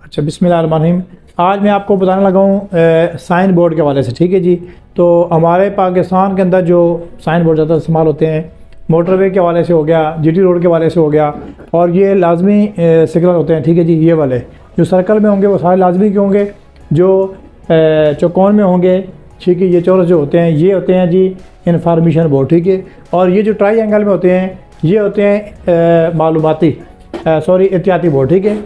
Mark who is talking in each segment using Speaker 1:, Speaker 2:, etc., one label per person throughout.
Speaker 1: अच्छा, बिस्मिल्लाहिर्रहमानिर्रहीम। आज मैं आपको बताने लगा हूँ साइन बोर्ड के हवाले से। ठीक है जी। तो हमारे पाकिस्तान के अंदर जो साइन बोर्ड ज़्यादा इस्तेमाल होते हैं, मोटरवे के हवाले से हो गया, जीटी रोड के हवाले से हो गया, और ये लाजमी सिग्नल होते हैं। ठीक है जी। ये वाले जो सर्कल में होंगे वो सारे लाजमी के होंगे, जो चौकोन में होंगे, ठीक है, ये चौरस जो होते हैं ये होते हैं जी इंफॉर्मेशन बोर्ड। ठीक है। और ये जो ट्राई एंगल में होते हैं ये होते हैं मालूमाती एहतियाती बोर्ड। ठीक है।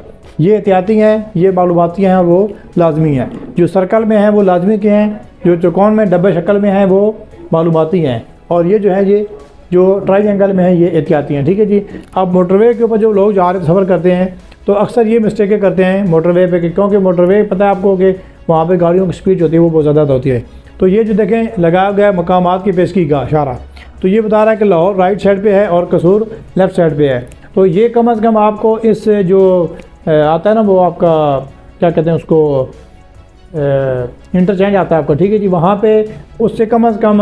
Speaker 1: ये एहतियाती हैं, ये मालूमाती हैं, वो लाजमी हैं। जो सर्कल में हैं वो लाजमी के हैं, जो चौकोन में डब्बे शक्ल में हैं वो मालूमाती हैं, और ये जो है ये जो ट्राई एंगल में है ये एहतियाती हैं। ठीक है जी। अब मोटरवे के ऊपर जो लोग जा रहे सफ़र करते हैं तो अक्सर ये मिस्टेकें करते हैं मोटरवे पे, क्योंकि मोटरवे पता है आपको कि वहाँ पे गाड़ियों की स्पीड होती है वो बहुत ज़्यादा होती है। तो ये जो देखें लगाया गया मकामात की पेशगी का इशारा, तो ये बता रहा है कि लाहौर राइट साइड पे है और कसूर लेफ़्ट साइड पे है। तो ये कम अज़ कम आपको इस जो आता है ना वो आपका क्या कहते हैं उसको इंटरचेंज आता है आपका। ठीक है जी। वहाँ पे उससे कम अज़ कम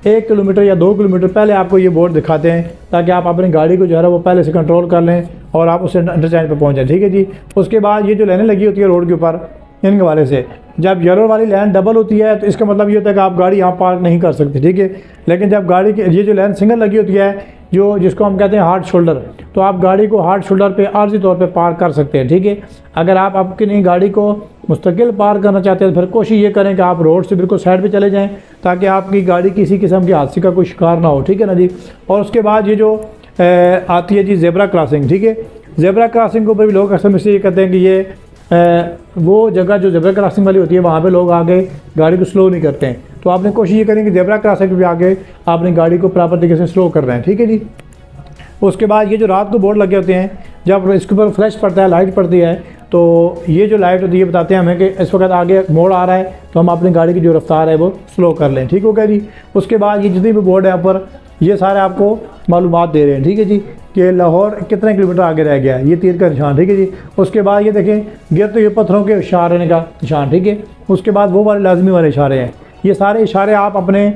Speaker 1: 1 किलोमीटर या 2 किलोमीटर पहले आपको ये बोर्ड दिखाते हैं, ताकि आप अपनी गाड़ी को जो है वो पहले से कंट्रोल कर लें और आप उससे इंटरचेंज पर पहुँच जाएँ। ठीक है जी। उसके बाद ये जो लाइनें लगी होती है रोड के ऊपर, इनके वाले से जब येलो वाली लाइन डबल होती है तो इसका मतलब ये होता है कि आप गाड़ी यहाँ पार्क नहीं कर सकते। ठीक है। लेकिन जब गाड़ी की ये जो लाइन सिंगल लगी होती है जो जिसको हम कहते हैं हार्ड शोल्डर, तो आप गाड़ी को हार्ड शोल्डर पे आर्जी तौर पे पार्क कर सकते हैं। ठीक है। अगर आप अपनी गाड़ी को मुस्तकिल पार्क करना चाहते हैं तो फिर कोशिश ये करें कि आप रोड से बिल्कुल साइड पे चले जाएं, ताकि आपकी गाड़ी किसी किस्म के हादसे का कोई शिकार ना हो। ठीक है ना जी। और उसके बाद ये जो आती है जी ज़ेब्रा क्रॉसिंग। ठीक है। ज़ेब्रा क्रॉसिंग के ऊपर भी लोग अक्सर ये कहते हैं कि ये वो जगह जो ज़ेब्रा क्रॉसिंग वाली होती है वहाँ पे लोग आगे गाड़ी को स्लो नहीं करते हैं। तो आपने कोशिश ये करें कि ज़ेब्रा क्रॉसिंग पे आगे आपने गाड़ी को प्रॉपर तरीके से स्लो कर रहे हैं। ठीक है जी। उसके बाद ये जो रात को बोर्ड लगे होते हैं, जब इसके ऊपर फ्लैश पड़ता है, लाइट पड़ती है, तो ये जो लाइट होती है बताते हैं हमें कि इस वक्त आगे मोड़ आ रहा है, तो हम अपनी गाड़ी की जो रफ्तार है वो स्लो कर लें। ठीक हो गया जी। उसके बाद ये जितनी भी बोर्ड है ऊपर ये सारे आपको मालूमात दे रहे हैं। ठीक है जी। कि लाहौर कितने किलोमीटर आगे रह गया है, ये तीर का निशान। ठीक है जी। उसके बाद ये देखें गिरते हुए पत्थरों के इशारे का निशान। ठीक है। उसके बाद वो वाले लाजमी वाले इशारे हैं। ये सारे इशारे आप अपने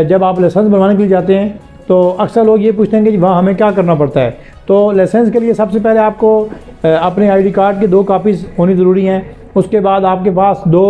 Speaker 1: जब आप लाइसेंस बनवाने के लिए जाते हैं तो अक्सर लोग ये पूछते हैं कि वहाँ हमें क्या करना पड़ता है। तो लाइसेंस के लिए सबसे पहले आपको अपने ID कार्ड की 2 कापीज़ होनी ज़रूरी हैं। उसके बाद आपके पास 2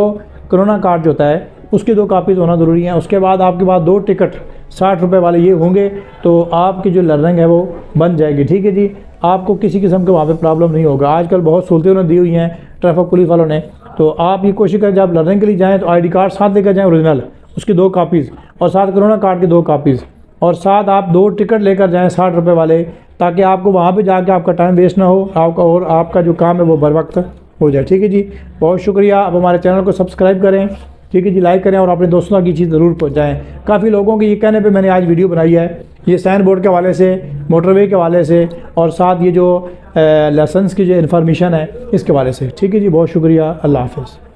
Speaker 1: कोरोना कार्ड जो होता है उसकी 2 कापीज़ होना ज़रूरी हैं। उसके बाद आपके पास 2 टिकट 60 रुपये वाले ये होंगे, तो आपकी जो लर्निंग है वो बन जाएगी। ठीक है जी। आपको किसी किस्म के वहाँ पे प्रॉब्लम नहीं होगा। आजकल बहुत सहूलतें उन्होंने दी हुई हैं ट्रैफिक पुलिस वालों ने। तो आप ये कोशिश करें जब लर्निंग के लिए जाएँ तो ID कार्ड साथ लेकर जाएँ ओरिजिनल, उसकी 2 कापीज़, और साथ कोरोना कार्ड की 2 कापीज़, और साथ आप 2 टिकट लेकर जाएँ 60 रुपये वाले, ताकि आपको वहाँ पे जाके आपका टाइम वेस्ट ना हो आपका, और आपका जो काम है वो बर वक्त हो जाए। ठीक है जी। बहुत शुक्रिया। आप हमारे चैनल को सब्सक्राइब करें। ठीक है जी। लाइक करें और अपने दोस्तों की चीज़ ज़रूर पहुँचाएँ। काफ़ी लोगों के ये कहने पे मैंने आज वीडियो बनाई है, ये साइन बोर्ड के हवाले से, मोटरवे के हवाले से, और साथ ये जो लाइसेंस की जो इन्फॉर्मेशन है इसके हवाले से। ठीक है जी। बहुत शुक्रिया। अल्लाह हाफ़िज़।